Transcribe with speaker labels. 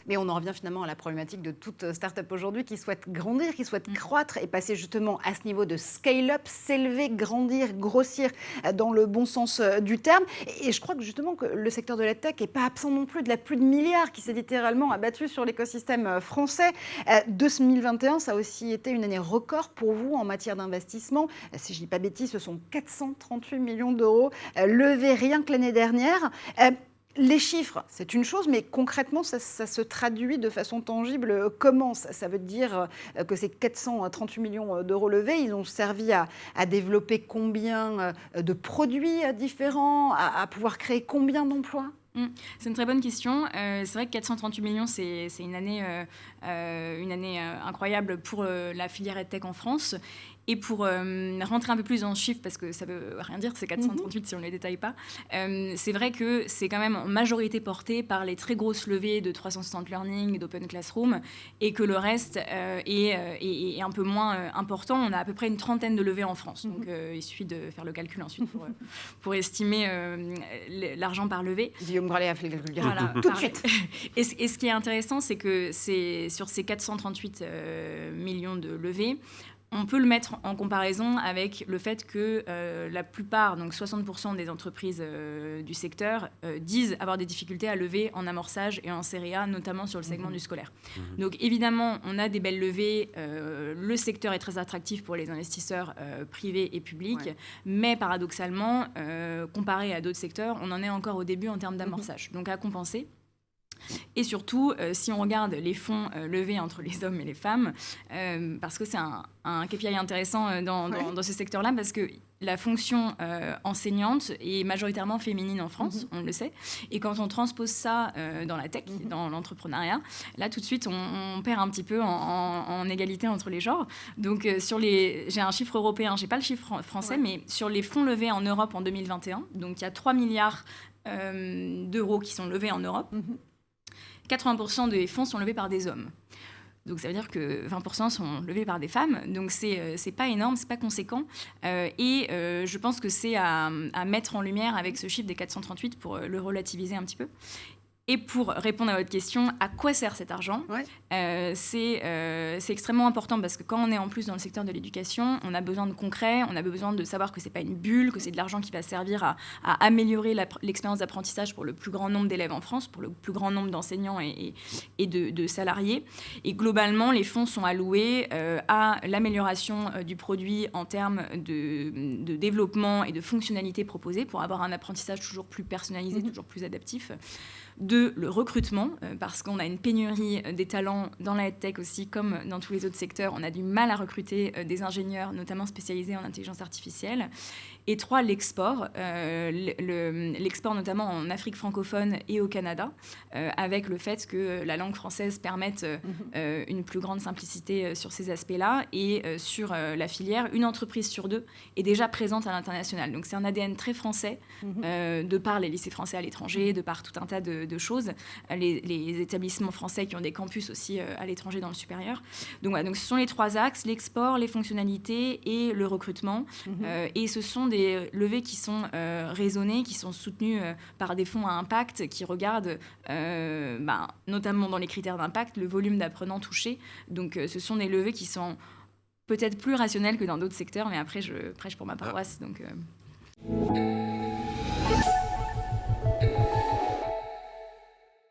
Speaker 1: Mais on en revient finalement à la problématique de toute start-up aujourd'hui qui souhaite grandir, qui souhaite croître et passer justement à ce niveau de scale-up, s'élever, grandir, grossir dans le bon sens du terme. Et je crois que justement que le secteur de la tech n'est pas absent non plus de la pluie de milliards qui s'est littéralement abattue sur l'écosystème français. 2021, ça a aussi été une année record pour vous en matière d'investissement. Si je ne dis pas bêtise, ce sont 438 millions d'euros levés rien que l'année dernière. Les chiffres, c'est une chose, mais concrètement, ça se traduit de façon tangible comment? Ça veut dire que ces 438 millions d'euros levés, ils ont servi à développer combien de produits différents, à pouvoir créer combien d'emplois?
Speaker 2: C'est une très bonne question. C'est vrai que 438 millions, c'est une année incroyable pour la filière EdTech en France. Et pour rentrer un peu plus dans le chiffre, parce que ça ne veut rien dire, c'est 438 si on ne les détaille pas, c'est vrai que c'est quand même en majorité porté par les très grosses levées de 360 Learning, d'Open Classroom, et que le reste est un peu moins important. On a à peu près une trentaine de levées en France. Donc il suffit de faire le calcul ensuite pour estimer l'argent par levée.
Speaker 1: Guillaume Gralet a fait le calcul
Speaker 2: voilà,
Speaker 1: tout de suite.
Speaker 2: Et ce qui est intéressant, c'est que sur ces 438 millions de levées, on peut le mettre en comparaison avec le fait que la plupart, donc 60% des entreprises du secteur, disent avoir des difficultés à lever en amorçage et en série A, notamment sur le segment du scolaire. Donc évidemment, on a des belles levées, le secteur est très attractif pour les investisseurs privés et publics, mais paradoxalement, comparé à d'autres secteurs, on en est encore au début en termes d'amorçage, donc à compenser. Et surtout, si on regarde les fonds levés entre les hommes et les femmes, parce que c'est un KPI intéressant dans ce secteur-là, parce que la fonction enseignante est majoritairement féminine en France, on le sait. Et quand on transpose ça dans la tech, dans l'entrepreneuriat, là, tout de suite, on perd un petit peu en égalité entre les genres. Donc, j'ai un chiffre européen, je n'ai pas le chiffre français, mais sur les fonds levés en Europe en 2021, donc il y a 3 milliards d'euros qui sont levés en Europe. 80% des fonds sont levés par des hommes. Donc ça veut dire que 20% sont levés par des femmes. Donc c'est pas énorme, c'est pas conséquent. Je pense que c'est à mettre en lumière avec ce chiffre des 438 pour le relativiser un petit peu. Et pour répondre à votre question, à quoi sert cet argent ? C'est extrêmement important parce que quand on est en plus dans le secteur de l'éducation, on a besoin de concret, on a besoin de savoir que c'est pas une bulle, que c'est de l'argent qui va servir à améliorer l'expérience d'apprentissage pour le plus grand nombre d'élèves en France, pour le plus grand nombre d'enseignants et de salariés. Et globalement, les fonds sont alloués à l'amélioration du produit en termes de développement et de fonctionnalités proposées pour avoir un apprentissage toujours plus personnalisé, toujours plus adaptif. Le recrutement, parce qu'on a une pénurie des talents dans la EdTech aussi, comme dans tous les autres secteurs. On a du mal à recruter des ingénieurs, notamment spécialisés en intelligence artificielle. Et 3, l'export. L'export notamment en Afrique francophone et au Canada, avec le fait que la langue française permette une plus grande simplicité sur ces aspects-là. Et sur la filière, une entreprise sur 2 est déjà présente à l'international. Donc c'est un ADN très français, de par les lycées français à l'étranger, de par tout un tas de choses. Les établissements français qui ont des campus aussi à l'étranger dans le supérieur. Donc voilà, donc ce sont les 3 axes, l'export, les fonctionnalités et le recrutement. Et ce sont des levées qui sont raisonnées, qui sont soutenues par des fonds à impact qui regardent, notamment dans les critères d'impact, le volume d'apprenants touchés. Donc ce sont des levées qui sont peut-être plus rationnelles que dans d'autres secteurs, mais après je prêche pour ma paroisse. Donc